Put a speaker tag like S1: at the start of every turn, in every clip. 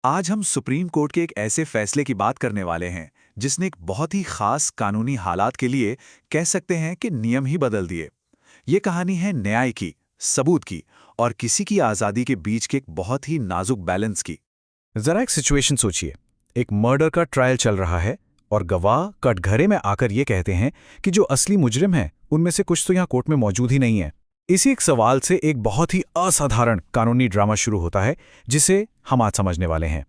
S1: आज हम supreme court के एक ऐसे फैसले की बात करने वाले हैं जिसने एक बहुत ही खास कानूनी हालात के लिए कह सकते हैं कि नियम ही बदल दिए। ये कहानी है न्याय की, सबूत की और किसी की आज़ादी के बीच के एक बहुत ही नाजुक बैलेंस की।
S2: जरा एक सिचुएशन सोचिए। एक मर्डर का ट्रायल चल रहा है और गवाह कटघरे में आकर ये कहते हैं कि जो असली मुजरिम हैं उनमें से कुछ तो यहाँ कोर्ट में मौजूद ही नहीं है। इसी एक सवाल से एक बहुत ही असाधारण कानूनी ड्रामा शुरू होता है जिसे हम आज समझने वाले हैं।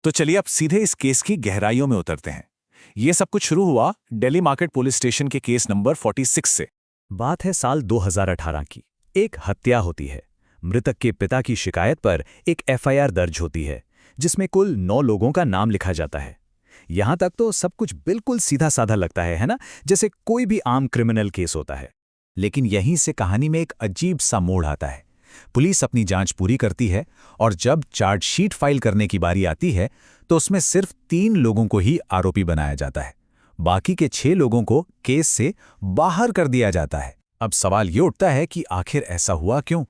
S3: तो चलिए अब सीधे इस केस की गहराइयों में उतरते हैं। ये सब कुछ शुरू हुआ दिल्ली मार्केट पुलिस स्टेशन के केस नंबर 46 से।
S2: बात है साल 2018 की। एक हत्या होती है। मृतक के पिता की शिकायत पर एक एफआईआर दर्ज होती है जिसमें कुल 9 लोगों का नाम लिखा जाता है। यहां तक तो सब कुछ बिल्कुल सीधा साधा लगता है ना, जैसे कोई भी आम क्रिमिनल केस होता है। लेकिन यहीं से कहानी में एक अजीब सा मोड़ आता है। पुलिस अपनी जांच पूरी करती है और जब चार्जशीट फाइल करने की बारी आती है तो उसमें सिर्फ 3 लोगों को ही आरोपी बनाया जाता है। बाकी के 6 लोगों को केस से बाहर कर दिया जाता है। अब सवाल ये उठता है कि आखिर ऐसा हुआ क्यों?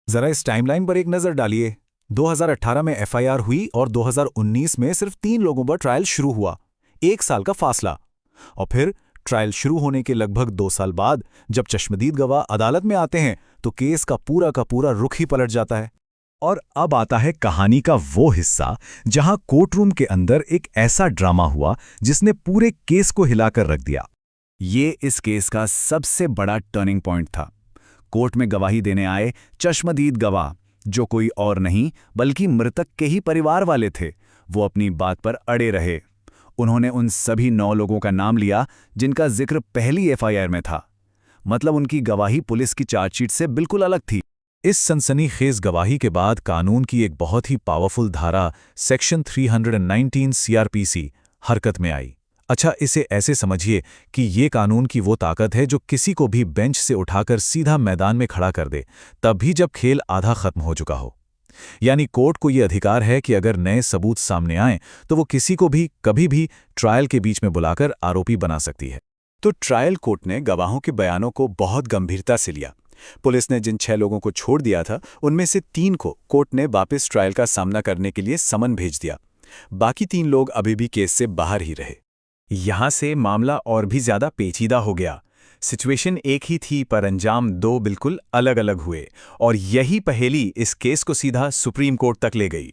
S2: जरा इस टाइमलाइन पर एक नजर डालिए। 2018 में एफआईआर हुई और 2019 में सिर्फ 3 लोगों पर ट्रायल शुरू हुआ। 1 साल का फासला। और फिर ट्रायल शुरू होने के लगभग 2 साल बाद जब चश्मदीद गवाह अदालत में आते हैं तो केस का पूरा रुख ही पलट जाता है। और अब आता है कहानी का वो हिस्सा जहां कोर्टरूम के अंदर एक ऐसा ड्रामा हुआ जिसने पूरे केस को हिलाकर रख दिया। ये इस केस का सबसे बड़ा टर्निंग पॉइंट था। कोर्ट में गवाही देने आए चश्मदीद गवाह, जो कोई और नहीं बल्कि मृतक के ही परिवार वाले थे, वो अपनी बात पर अड़े रहे। उन्होंने उन सभी 9 लोगों का नाम लिया जिनका जिक्र पहली एफआईआर में था। मतलब उनकी गवाही पुलिस की चार्जशीट से बिल्कुल अलग थी। इस सनसनीखेज गवाही के बाद कानून की एक बहुत ही पावरफुल धारा सेक्शन 319 सीआरपीसी हरकत में आई। अच्छा, इसे ऐसे समझिए कि ये कानून की वो ताकत है जो किसी को भी बेंच से उठाकर सीधा मैदान में खड़ा कर दे, तब भी जब खेल आधा खत्म हो चुका हो। यानी कोर्ट को ये अधिकार है कि अगर नए सबूत सामने आएं तो वो किसी को भी कभी भी ट्रायल के बीच में बुलाकर आरोपी बना सकती है।
S3: तो ट्रायल कोर्ट ने गवाहों के बयानों को बहुत गंभीरता से लिया। पुलिस ने जिन 6 लोगों को छोड़ दिया था उनमें से 3 को कोर्ट ने वापस ट्रायल का सामना करने के लिए समन भेज दिया। बाकी 3 लोग अभी भी केस से बाहर ही रहे। यहां से मामला और भी ज्यादा पेचीदा हो गया। सिचुएशन एक ही थी पर अंजाम 2 बिल्कुल अलग अलग हुए और यही पहेली इस केस को सीधा सुप्रीम कोर्ट तक ले गई।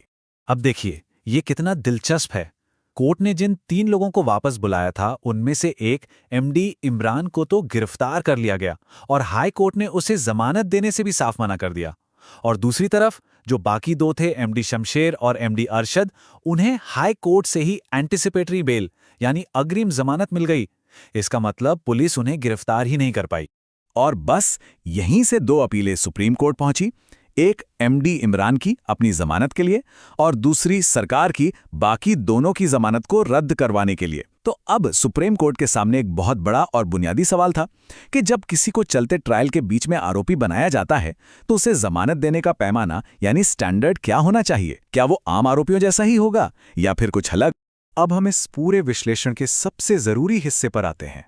S1: अब देखिए ये कितना दिलचस्प है। कोर्ट ने जिन 3 लोगों को वापस बुलाया था उनमें से एक एमडी इमरान को तो गिरफ्तार कर लिया गया और हाई कोर्ट ने उसे जमानत देने से भी साफ मना कर दिया। और दूसरी तरफ जो बाकी 2 थे, एमडी शमशेर और एमडी अरशद, उन्हें हाई कोर्ट से ही एंटिसिपेटरी बेल यानी अग्रिम जमानत मिल गई। इसका मतलब पुलिस उन्हें गिरफ्तार ही नहीं कर पाई।
S3: और बस यहीं से 2 अपीलें सुप्रीम कोर्ट पहुंची। एक एमडी इमरान की अपनी जमानत के लिए और दूसरी सरकार की बाकी दोनों की जमानत को रद्द करवाने के लिए। तो अब सुप्रीम कोर्ट के सामने एक बहुत बड़ा और बुनियादी सवाल था कि जब किसी को चलते ट्रायल के बीच में आरोपी बनाया जाता है तो उसे जमानत देने का पैमाना यानी स्टैंडर्ड क्या होना चाहिए? क्या वो आम आरोपियों जैसा ही होगा या फिर कुछ अलग? अब हम इस पूरे विश्लेषण के सबसे जरूरी हिस्से पर आते हैं।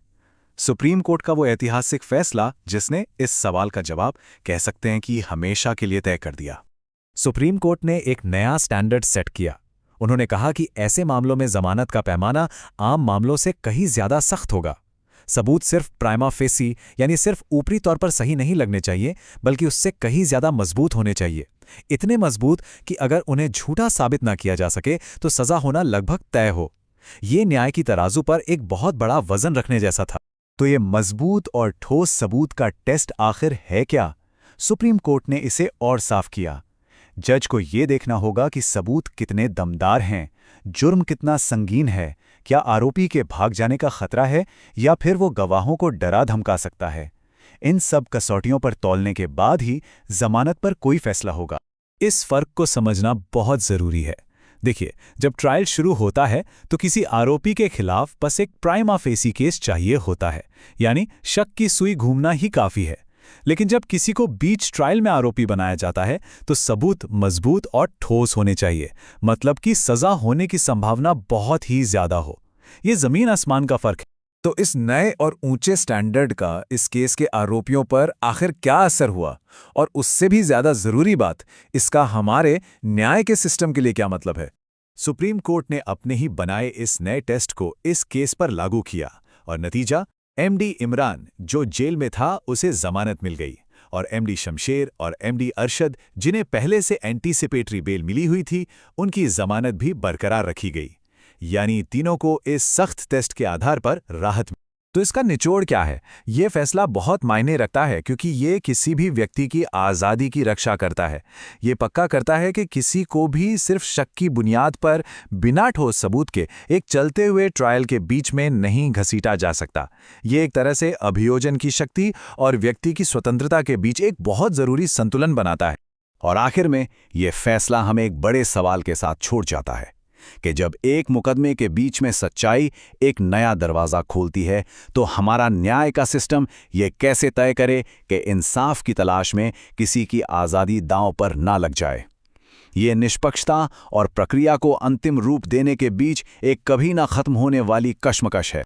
S3: सुप्रीम कोर्ट का वो ऐतिहासिक फैसला जिसने इस सवाल का जवाब कह सकते हैं कि हमेशा के लिए तय कर दिया।
S2: सुप्रीम कोर्ट ने एक नया स्टैंडर्ड सेट किया। उन्होंने कहा कि ऐसे मामलों में जमानत का पैमाना आम मामलों से कहीं ज्यादा सख्त होगा। सबूत सिर्फ प्राइमा फेसी यानी सिर्फ ऊपरी तौर पर सही नहीं लगने चाहिए, बल्कि उससे कहीं ज्यादा मजबूत होने चाहिए। इतने मजबूत कि अगर उन्हें झूठा साबित ना किया जा सके तो सजा होना लगभग तय हो। ये न्याय की तराजू पर एक बहुत बड़ा वजन रखने जैसा था। तो ये मजबूत और ठोस सबूत का टेस्ट आखिर है क्या? सुप्रीम कोर्ट ने इसे और साफ किया। जज को ये देखना होगा कि सबूत कितने दमदार हैं, जुर्म कितना संगीन है, क्या आरोपी के भाग जाने का खतरा है या फिर वो गवाहों को डरा धमका सकता है। इन सब कसौटियों पर तौलने के बाद ही जमानत पर कोई फैसला होगा। इस फर्क को समझना बहुत जरूरी है। देखिए, जब ट्रायल शुरू होता है तो किसी आरोपी के खिलाफ बस एक प्राइमा फेसी केस चाहिए होता है, यानी शक की सुई घूमना ही काफी है। लेकिन जब किसी को बीच ट्रायल में आरोपी बनाया जाता है तो सबूत मजबूत और ठोस होने चाहिए, मतलब कि सजा होने की संभावना बहुत ही ज्यादा हो। ये जमीन आसमान का फर्क है। तो इस नए और ऊंचे स्टैंडर्ड का इस केस के आरोपियों पर आखिर क्या असर हुआ, और उससे भी ज्यादा जरूरी बात, इसका हमारे न्याय के सिस्टम के लिए क्या मतलब है?
S3: सुप्रीम कोर्ट ने अपने ही बनाए इस नए टेस्ट को इस केस पर लागू किया और नतीजा, एमडी इमरान जो जेल में था उसे जमानत मिल गई और एमडी शमशेर और एमडी अरशद जिन्हें पहले से एंटीसिपेटरी बेल मिली हुई थी, उनकी जमानत भी बरकरार रखी गई। यानी तीनों को इस सख्त टेस्ट के आधार पर राहत मिली। तो इसका निचोड़ क्या है? ये फैसला बहुत मायने रखता है क्योंकि ये किसी भी व्यक्ति की आज़ादी की रक्षा करता है। ये पक्का करता है कि किसी को भी सिर्फ शक की बुनियाद पर बिना ठोस सबूत के एक चलते हुए ट्रायल के बीच में नहीं घसीटा जा सकता। ये एक तरह से अभियोजन की शक्ति और व्यक्ति की स्वतंत्रता के बीच एक बहुत ज़रूरी संतुलन बनाता है।
S2: और आखिर में ये फैसला हमें एक बड़े सवाल के साथ छोड़ जाता है कि जब एक मुकदमे के बीच में सच्चाई एक नया दरवाज़ा खोलती है, तो हमारा न्याय का सिस्टम ये कैसे तय करे कि इंसाफ की तलाश में किसी की आज़ादी दांव पर ना लग जाए। ये निष्पक्षता और प्रक्रिया को अंतिम रूप देने के बीच एक कभी ना खत्म होने वाली कश्मकश है।